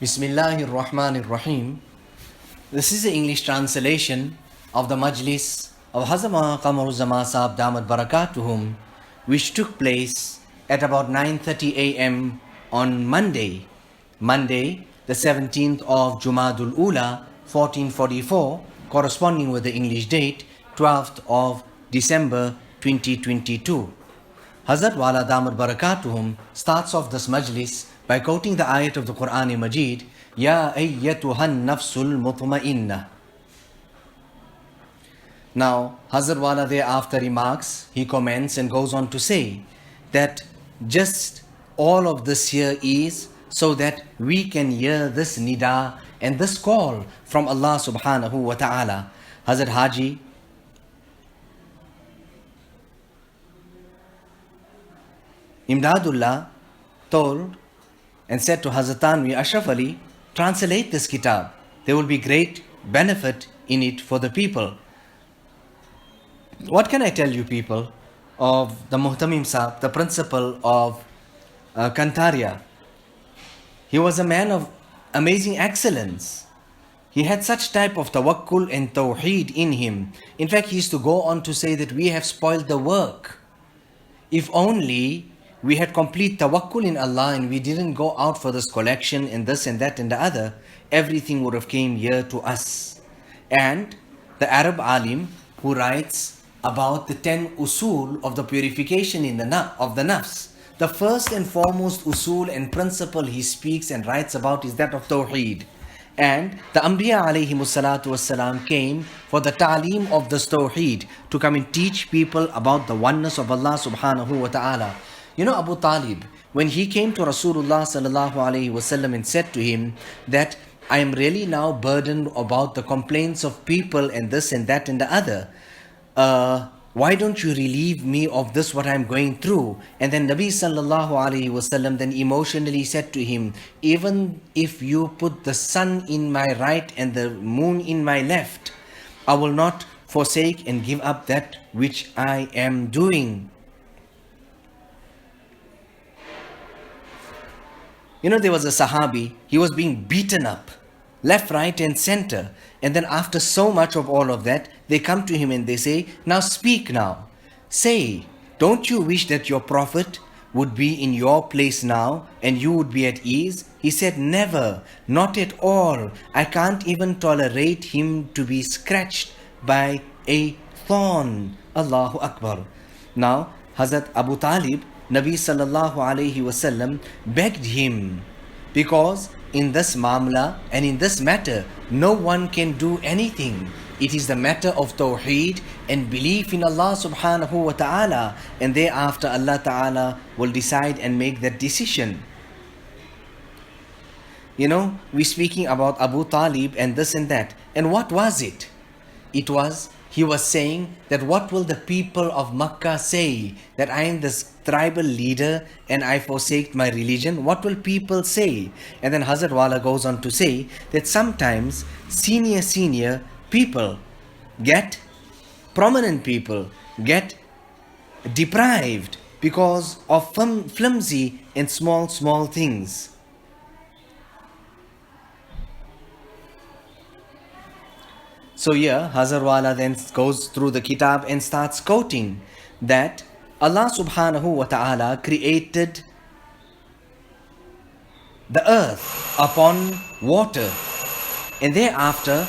Bismillahir Rahmanir Rahim. This is the English translation of the Majlis of HAZRATH QAMAR Sahib Damat Barakatuhum, which took place at about 9:30 am on Monday, the 17th of Jumadul Ula, 1444, corresponding with the English date, 12th of December 2022. Hazrat Wala Damat Barakatuhum starts off this Majlis by quoting the ayat of the Quran Majid, Ya ayyatuhan nafsul mutma'inna. Now, Hazrat Wala thereafter remarks, he comments and goes on to say that just all of this here is so that we can hear this nida and this call from Allah subhanahu wa ta'ala. Hazrat Haji Imdadullah told and said to Hazrat Tanvi Ashraf Ali, translate this kitab. There will be great benefit in it for the people. What can I tell you people of the Muhtamim Sahib, the principal of Kantaria? He was a man of amazing excellence. He had such type of tawakkul and tawheed in him. In fact, he used to go on to say that we have spoiled the work. If only we had complete tawakkul in Allah and we didn't go out for this collection and this and that and the other, everything would have came here to us. And the Arab alim who writes about the 10 usul of the purification of the nafs, the first and foremost usul and principle he speaks and writes about is that of tawheed. And the Anbiya alayhimus salatu wassalam came for the ta'aleem of this tawheed, to come and teach people about the oneness of Allah subhanahu wa ta'ala. You know, Abu Talib, when he came to Rasulullah sallallahu alayhi wasallam and said to him that I am really now burdened about the complaints of people and this and that and the other, why don't you relieve me of this what I am going through? And then Nabi sallallahu alayhi wasallam then emotionally said to him, even if you put the sun in my right and the moon in my left, I will not forsake and give up that which I am doing. You know, there was a Sahabi, he was being beaten up, left, right and center. And then after so much of all of that, they come to him and they say, now speak now. Say, don't you wish that your Prophet would be in your place now and you would be at ease? He said, never, not at all. I can't even tolerate him to be scratched by a thorn. Allahu Akbar. Now, Hazrat Abu Talib, Nabi sallallahu alayhi wasallam begged him, because in this mamla and in this matter, no one can do anything. It is the matter of tawheed and belief in Allah subhanahu wa ta'ala, and thereafter Allah ta'ala will decide and make that decision. You know, we're speaking about Abu Talib and this and that. And what was it? He was saying that what will the people of Makkah say, that I am this tribal leader and I forsake my religion? What will people say? And then Hazrat Wala goes on to say that sometimes senior people prominent people get deprived because of flimsy and small things. So here, Hazrat Wala then goes through the kitab and starts quoting that Allah subhanahu wa ta'ala created the earth upon water. And thereafter,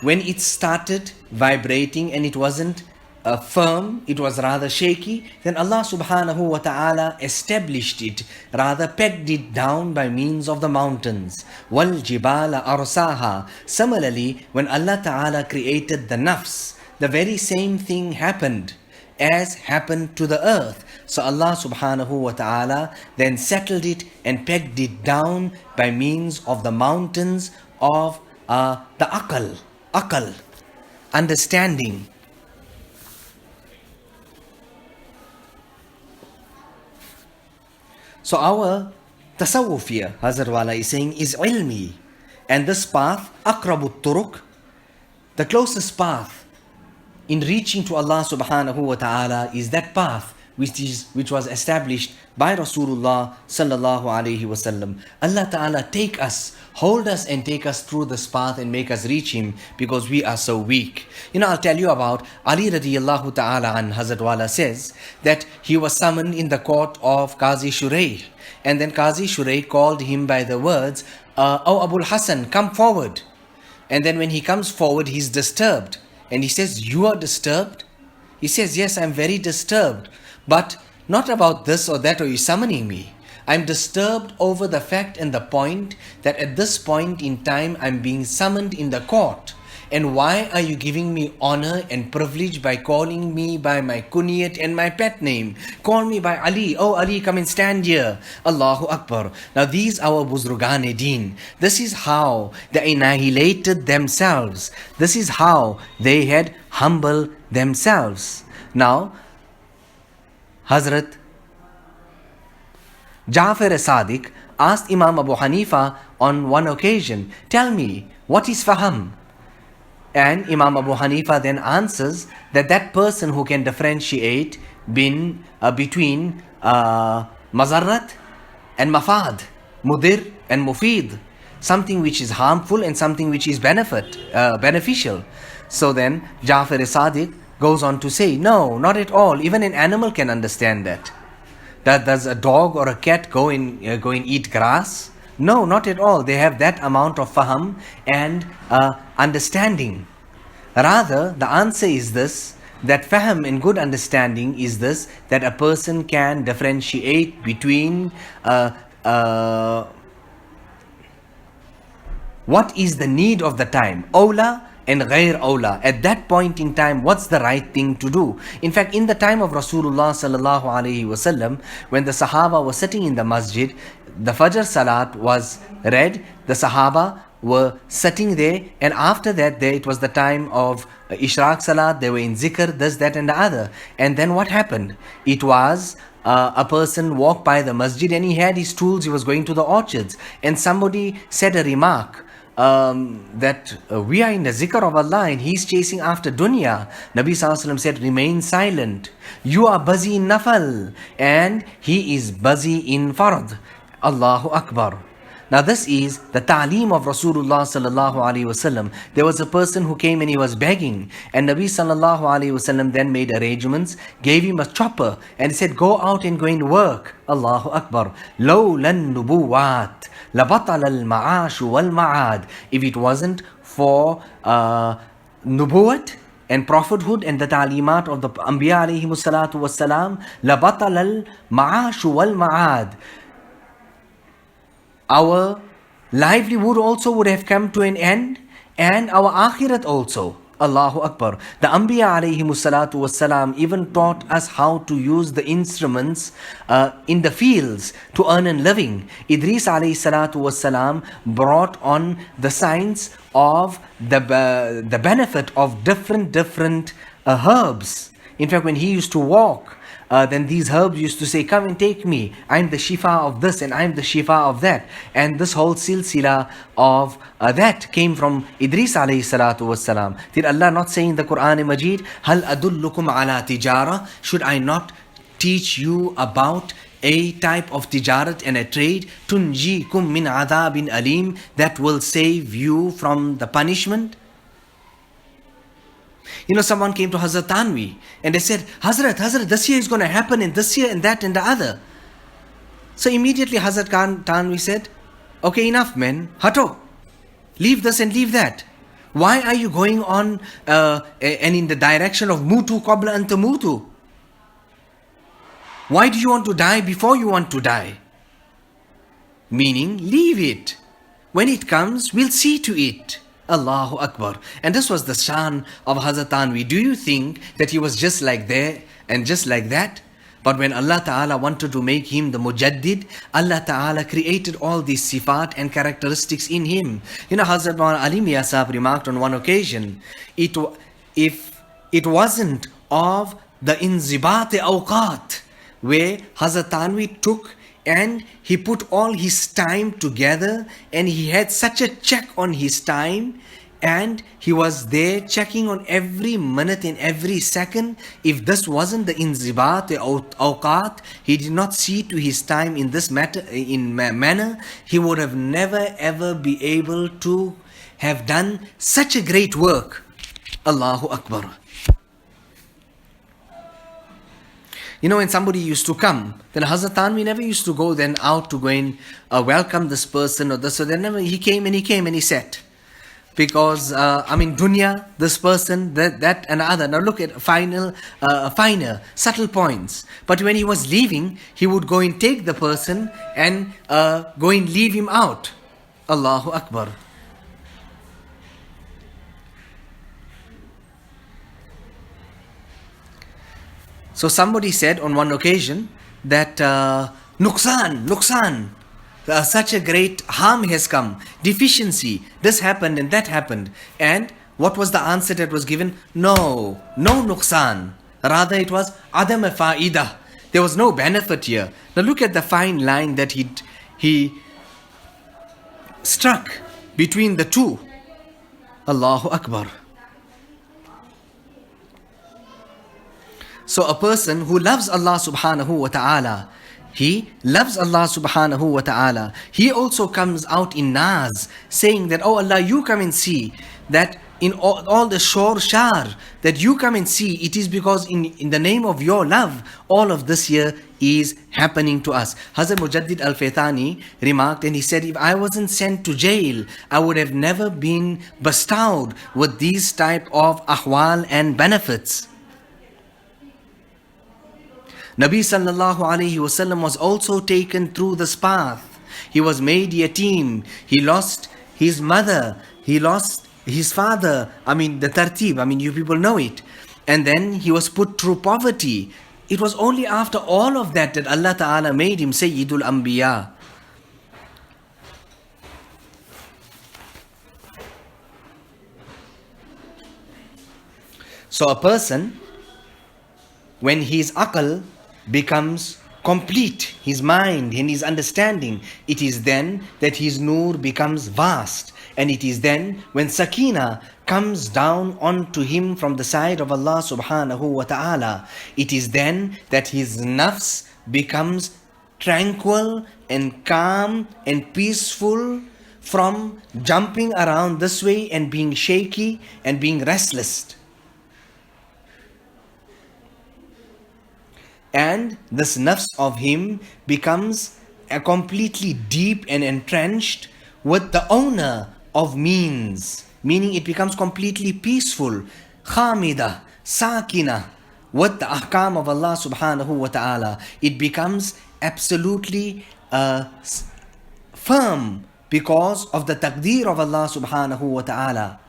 when it started vibrating and it wasn't firm, it was rather shaky, then Allah subhanahu wa ta'ala established it, rather pegged it down by means of the mountains. Wal jibala arsaha. Similarly, when Allah ta'ala created the nafs, the very same thing happened as happened to the earth. So Allah subhanahu wa ta'ala then settled it and pegged it down by means of the mountains of the aqal, understanding. So our tasawwuf here, Hazrat Wala is saying, is ilmi. And this path, aqrabut turuq, the closest path in reaching to Allah subhanahu wa ta'ala is that path which was established by Rasulullah sallallahu alaihi wasallam. Allah Ta'ala take us, hold us and take us through this path and make us reach Him, because we are so weak. I'll tell you about Ali radiallahu ta'ala an. Hazrat Wala says that he was summoned in the court of Qazi Shuraih, and then Qazi Shuraih called him by the words, "Oh Abul Hassan, come forward." And then when he comes forward, he's disturbed. And he says, "You are disturbed?" He says, "Yes, I'm very disturbed. But not about this or that, or you summoning me. I'm disturbed over the fact and the point that at this point in time, I'm being summoned in the court. And why are you giving me honor and privilege by calling me by my kunyat and my pet name? Call me by Ali. Oh Ali, come and stand here. Allahu Akbar." Now these our Buzrugane-Deen. This is how they annihilated themselves. This is how they had humbled themselves. Now, Hazrat Ja'far as-Sadiq asked Imam Abu Hanifa on one occasion, "Tell me, what is faham?" And Imam Abu Hanifa then answers that person who can differentiate between mazarrat and mafad, mudir and mufid, something which is harmful and something which is beneficial. So then Ja'far as-Sadiq goes on to say, no, not at all. Even an animal can understand that. Does a dog or a cat go and eat grass? No, not at all. They have that amount of faham and understanding. Rather, the answer is this, that faham and good understanding is this, that a person can differentiate between what is the need of the time, awla and ghair awla. At that point in time, what's the right thing to do? In fact, in the time of Rasulullah sallallahu alaihi wasallam, when the Sahaba were sitting in the masjid, the Fajr Salat was read, the Sahaba were sitting there, and after that, it was the time of Ishraq Salat, they were in zikr, this, that and the other. And then what happened? It was a person walked by the masjid and he had his tools, he was going to the orchards, and somebody said a remark, that we are in the zikr of Allah and he's chasing after dunya. Nabi Sallallahu Alaihi Wasallam said, remain silent. You are busy in nafal and he is busy in farad. Allahu Akbar. Now this is the ta'aleem of Rasulullah Sallallahu Alaihi Wasallam. There was a person who came and he was begging, and Nabi Sallallahu Alaihi Wasallam then made arrangements, gave him a chopper and he said, go out and go and work. Allahu Akbar. Lawlan nubuwat labatal al-ma'ash wal-ma'ad. If it wasn't for nubuwat and prophethood and the ta'limat of the Anbiya alayhi salatu wassalam, labatal al-ma'ash wal-ma'ad. Our livelihood also would have come to an end, and our akhirat also. Allahu Akbar. The Anbiya alayhi salatu wassalam even taught us how to use the instruments in the fields to earn a living. Idris alayhi salatu wassalam brought on the science of the benefit of different herbs. In fact, when he used to walk, then these herbs used to say, come and take me. I'm the shifa of this and I'm the shifa of that. And this whole silsila of that came from Idris alayhi salatu wassalam. Did Allah not say in the Quran Majid, Hal adullukum ala tijara? Should I not teach you about a type of tijarat and a trade, tunjikum min adhabin alim, that will save you from the punishment? Someone came to Hazrat Tanvi and they said, Hazrat, this year is going to happen and this year and that and the other. So immediately Hazrat Tanvi said, okay, enough men, hato, leave this and leave that. Why are you going on and in the direction of mutu qabla an tamutu? Why do you want to die before you want to die? Meaning, leave it. When it comes, we'll see to it. Allahu Akbar. And this was the shan of Hazrat Tanvi. Do you think that he was just like there and just like that? But when Allah Ta'ala wanted to make him the mujaddid, Allah Ta'ala created all these sifat and characteristics in him. Hazrat Ali Miya Sahib remarked on one occasion, if it wasn't of the inzibat-e awqat, where Hazrat Tanvi took and he put all his time together and he had such a check on his time, And he was there checking on every minute and every second. If this wasn't the inzibat, the awqat, he did not see to his time in this manner, he would have never ever be able to have done such a great work. Allahu Akbar. You know, when somebody used to come, then Hazrat Tanvi never used to go then out to go and welcome this person or this. So then he came and he sat. Because, dunya, this person, that and other. Now look at finer, subtle points. But when he was leaving, he would go and take the person and go and leave him out. Allahu Akbar. So somebody said on one occasion that Nuksan, such a great harm has come, deficiency, this happened and that happened. And what was the answer that was given? No Nuksan. Rather it was Adam Fa'idah. There was no benefit here. Now look at the fine line that he struck between the two. Allahu Akbar. So a person who loves Allah subhanahu wa ta'ala, he loves Allah subhanahu wa ta'ala. He also comes out in Naz saying that, oh Allah, you come and see that in all the shar that you come and see, it is because in the name of your love, all of this here is happening to us. Hazrat Mujaddid Al-Faitani remarked and he said, if I wasn't sent to jail, I would have never been bestowed with these type of ahwal and benefits. Nabi sallallahu alayhi wasallam was also taken through this path. He was made yatim. He lost his mother. He lost his father. The tartib. You people know it. And then he was put through poverty. It was only after all of that that Allah Ta'ala made him Sayyidul Anbiya. So a person, when his aql becomes complete, his mind and his understanding, it is then that his nur becomes vast. And it is then when sakina comes down onto him from the side of Allah subhanahu wa ta'ala, it is then that his nafs becomes tranquil and calm and peaceful from jumping around this way and being shaky and being restless. And this nafs of him becomes completely deep and entrenched with the owner of means. Meaning it becomes completely peaceful, khamida, sakina, with the ahkam of Allah subhanahu wa ta'ala. It becomes absolutely firm because of the taqdeer of Allah subhanahu wa ta'ala.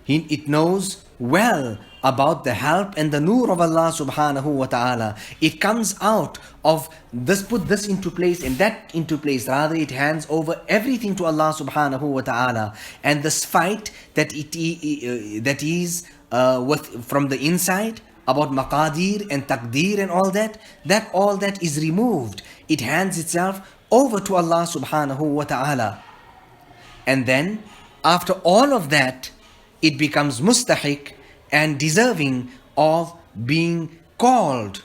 It knows well about the help and the nur of Allah subhanahu wa ta'ala. It comes out of this, put this into place and that into place. Rather, it hands over everything to Allah subhanahu wa ta'ala. And this fight that is from the inside about maqadir and taqdeer and all that is removed. It hands itself over to Allah subhanahu wa ta'ala. And then after all of that, it becomes mustahiq and deserving of being called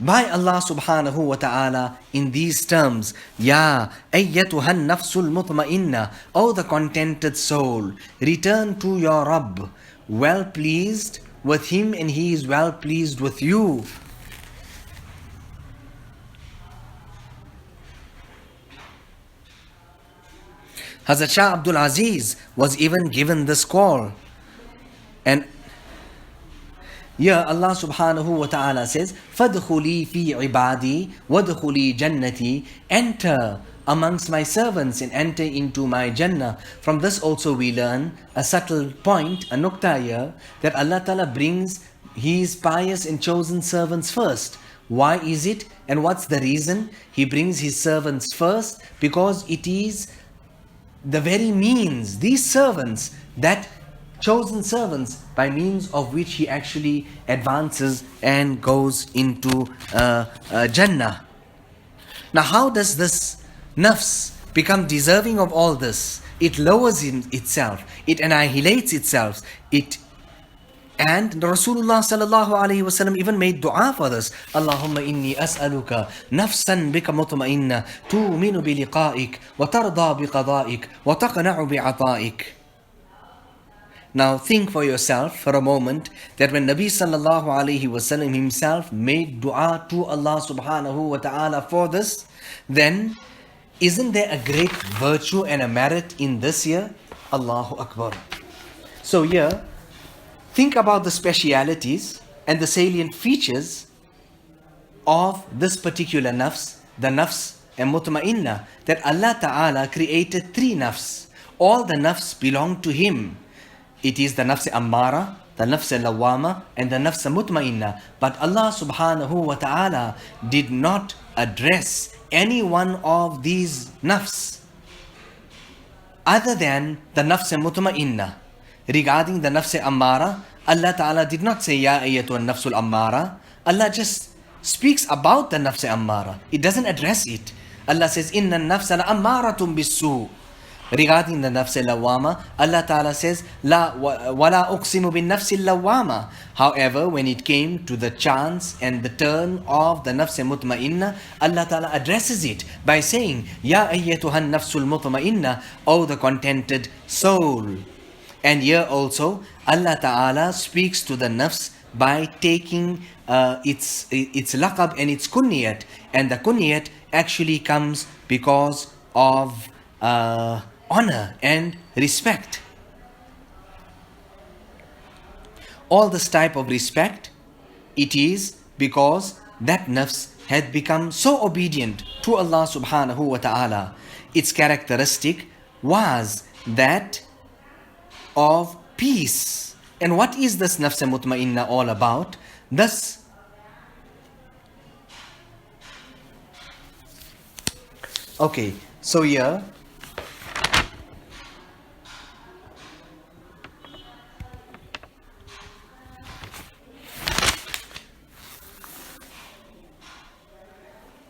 by Allah subhanahu wa ta'ala in these terms. Ya ayyatuhan nafsul mutma'inna, O the contented soul, return to your Rabb, well pleased with him and he is well pleased with you. Hazrat Shah Abdul Aziz was even given this call. And here Allah subhanahu wa ta'ala says, فَادْخُلِي فِي عِبَادِي وَادْخُلِي جَنَّتِي, enter amongst my servants and enter into my Jannah. From this also we learn a subtle point, a nukta here, that Allah Ta'ala brings His pious and chosen servants first. Why is it and what's the reason? He brings His servants first because it is the very means, these servants, that chosen servants by means of which he actually advances and goes into Jannah. Now how does this nafs become deserving of all this? it lowers itself, it annihilates itself, and Rasulullah sallallahu alaihi wasallam even made dua for this. Allahumma inni as'aluka nafsan bika mutma'inna tu'minu bi liqa'ik wa tarda bi qada'ik wa taqna'u bi 'ata'ik. Now think for yourself for a moment that when Nabi sallallahu alaihi wasallam himself made dua to Allah subhanahu wa ta'ala for this, then isn't there a great virtue and a merit in this here? Allahu Akbar. So here, think about the specialities and the salient features of this particular nafs, the nafs and mutma'inna, that Allah Ta'ala created three nafs. All the nafs belong to Him. It is the nafs ammara, the nafs lawama, and the nafs mutma'inna. But Allah Subhanahu wa Ta'ala did not address any one of these nafs other than the nafs mutma'inna. Regarding the nafs ammara, Allah Ta'ala did not say Ya ayyatu an-nafsul ammara. Allah just speaks about the nafs ammara. It doesn't address it. Allah says inna an-nafsa la'ammaratun bis-su'. Regarding the nafs lawama, Allah Ta'ala says La wala uqsimu bin nafs lawama. However, when it came to the chance and the turn of the nafs mutma'inna, Allah Ta'ala addresses it by saying Ya ayyatuhan nafsul mutma'inna, O the contented soul. And here also, Allah Ta'ala speaks to the nafs by taking its laqab and its kunyat. And the kunyat actually comes because of honor and respect. All this type of respect, it is because that nafs had become so obedient to Allah subhanahu wa ta'ala. Its characteristic was that of peace. And what is this nafs mutma'inna all about? Thus, okay, so here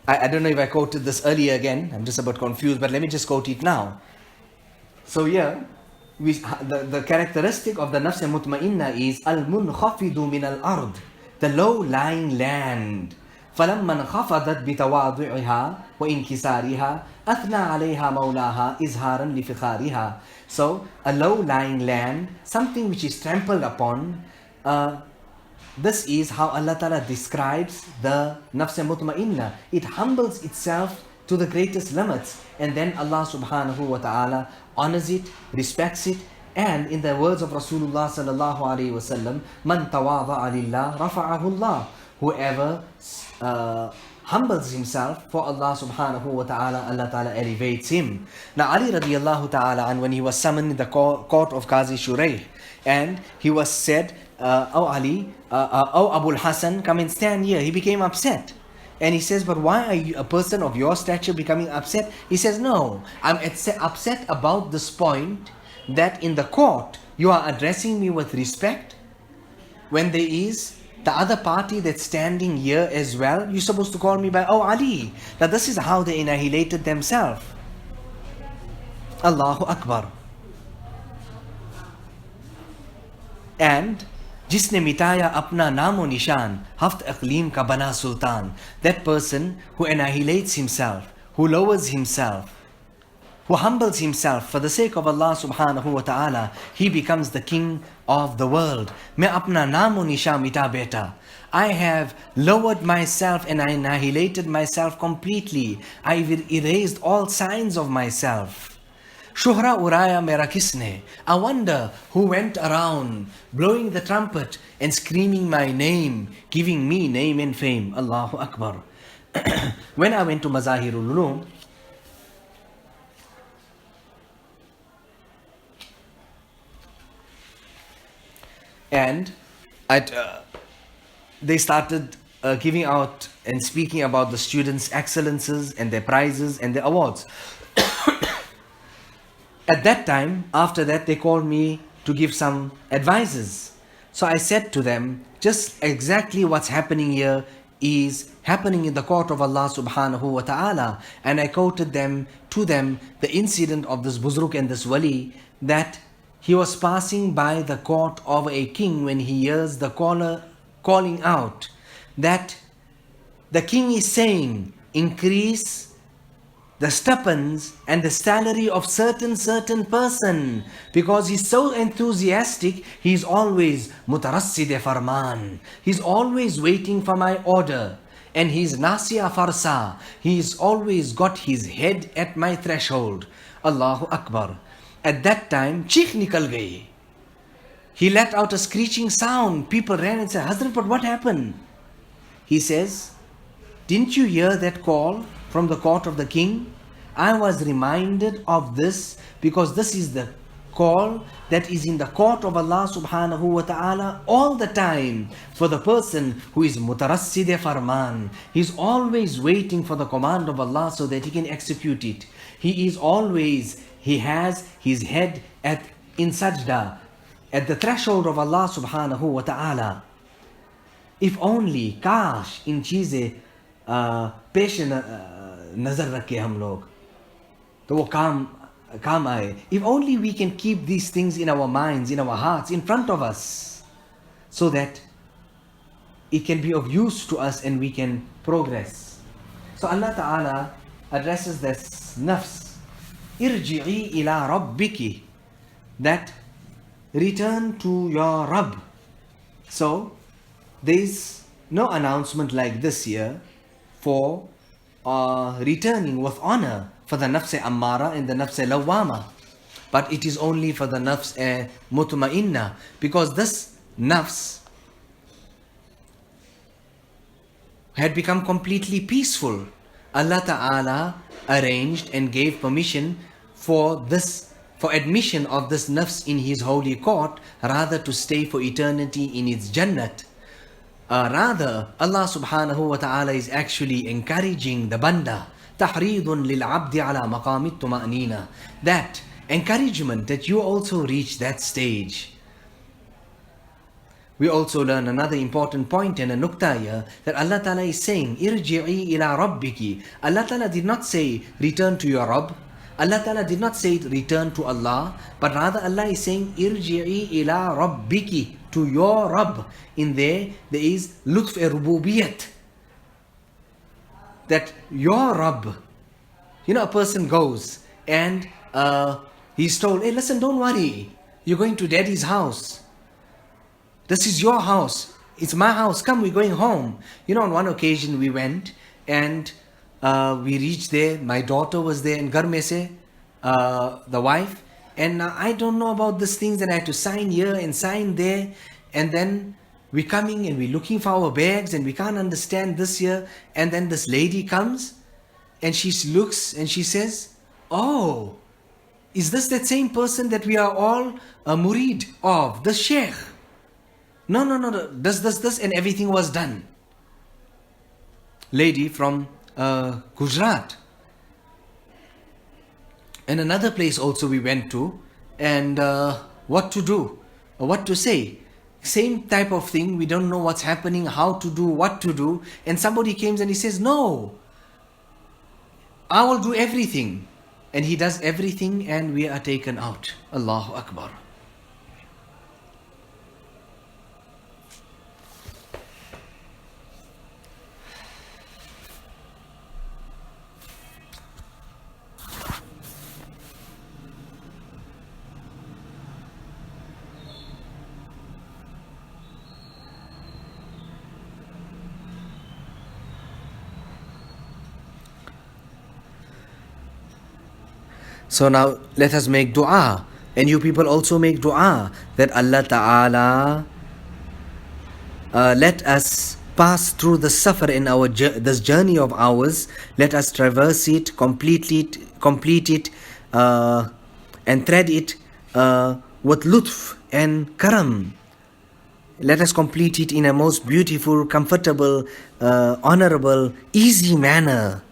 I don't know if I quoted this earlier again. I'm just about confused, but let me just quote it now. So here, the characteristic of the nafs mutma'inna is al-munkhafidu min al-ard, the low-lying land. فَلَمَّا انْخَفَضَتْ بِتَوَاضُعِهَا وَإِنْكِسَارِهَا أَثْنَى عَلَيْهَا مَوْلَاهَا إِزْهَارًا لِفِخَارِهَا. So, a low-lying land, something which is trampled upon. This is how Allah Ta'ala describes the nafs mutma'inna. It humbles itself to the greatest limits, and then Allah Subhanahu wa Ta'ala honors it, respects it. And in the words of Rasulullah Sallallahu Alaihi Wasallam, Man tawadha'a lillah rafa'ahu Allah. Whoever humbles himself for Allah Subhanahu wa Ta'ala, Allah Ta'ala elevates him. Now Ali radiallahu ta'ala, and when he was summoned in the court of Qazi Shuraih, and he was said, Oh Ali, oh Abul Hasan, come and stand here. He became upset. And he says, but why are you, a person of your stature, becoming upset? He says, no, I'm upset about this point that in the court you are addressing me with respect when there is the other party that's standing here as well. You're supposed to call me by, oh Ali. Now this is how they annihilated themselves. Allahu Akbar. And जिसने मिटाया अपना नामो निशान हफ्त इक़लीम का बना सुल्तान. That person who annihilates himself, who lowers himself, who humbles himself for the sake of Allah subhanahu wa ta'ala, he becomes the king of the world. मैं अपना नामो निशान मिटा बैठा. I have lowered myself and I annihilated myself completely. I've erased all signs of myself. Shuhra uraya mera kisne. I wonder who went around blowing the trumpet and screaming my name, giving me name and fame. Allahu Akbar. When I went to Mazahirul Ulum, and they started giving out and speaking about the students' excellences and their prizes and their awards. At that time, after that, they called me to give some advices. So I said to them, just exactly what's happening here is happening in the court of Allah subhanahu wa ta'ala. And I quoted to them the incident of this Buzruk and this Wali, that he was passing by the court of a king when he hears the caller calling out that the king is saying, increase the stipends and the salary of certain person, because he's so enthusiastic. He's always mutarassid farman, he's always waiting for my order, and he's nasiya farsa, he's always got his head at my threshold. Allahu Akbar. At that time, chikh nikal gaye. He let out a screeching sound. People ran and said, Hazrat, but what happened? He says, didn't you hear that call from the court of the king? I was reminded of this because this is the call that is in the court of Allah subhanahu wa ta'ala all the time for the person who is mutarassid farman. He's always waiting for the command of Allah so that he can execute it. He has his head in sajda, at the threshold of Allah subhanahu wa ta'ala. If only, kash, in cheeze पेश नजर रखे हम लोग तो वो काम आए. If only we can keep these things in our minds, in our hearts, in front of us, so that it can be of use to us and we can progress. So Allah Ta'ala addresses this nafs, irji'i ila rabbiki, that return to your Rabb. So there is no announcement like this here for returning with honor for the nafs ammara and the nafs lawwama, but it is only for the nafs mutma'inna, because this nafs had become completely peaceful. Allah Ta'ala arranged and gave permission for admission of this nafs in His holy court, rather to stay for eternity in its Jannat. Rather, Allah subhanahu wa ta'ala is actually encouraging the banda, tahreedun lil abdi ala maqamit tuma'nina, that encouragement that you also reach that stage. We also learn another important point and a nukta here, that Allah Ta'ala is saying, irji'i ila rabbiki. Allah Ta'ala did not say, return to your Rabb. Allah Ta'ala did not say, return to Allah, but rather Allah is saying, irji'i ila rabbiki, to your Rabb. In there is lutf rububiyat, that your Rabb, a person goes and he's told, hey, listen, don't worry, you're going to daddy's house. This is your house. It's my house. Come, we're going home. On one occasion we went and we reached there. My daughter was there in Gar mein se, the wife. And I don't know about these things, and I had to sign here and sign there. And then we're coming and we're looking for our bags and we can't understand this here. And then this lady comes and she looks and she says, oh, is this that same person that we are all murid of, the sheikh? No, this, and everything was done. Lady from Gujarat. And another place also we went to, and what to do, what to say. Same type of thing, we don't know what's happening, how to do, what to do. And somebody comes and he says, no, I will do everything. And he does everything and we are taken out. Allahu Akbar. So now let us make dua, and you people also make dua that Allah Ta'ala let us pass through the suffer in this journey of ours. Let us traverse it, complete it, and thread it with lutf and karam. Let us complete it in a most beautiful, comfortable, honorable, easy manner.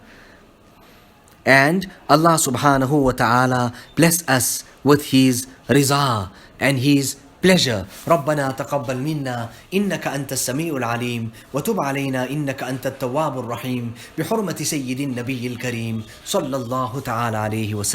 And Allah subhanahu wa ta'ala bless us with His riza and His pleasure. ربنا تقبل منا إنك أنت السميع العليم وتب علينا إنك أنت التواب الرحيم بحرمة سيد النبي الكريم صلى الله تعالى عليه وسلم.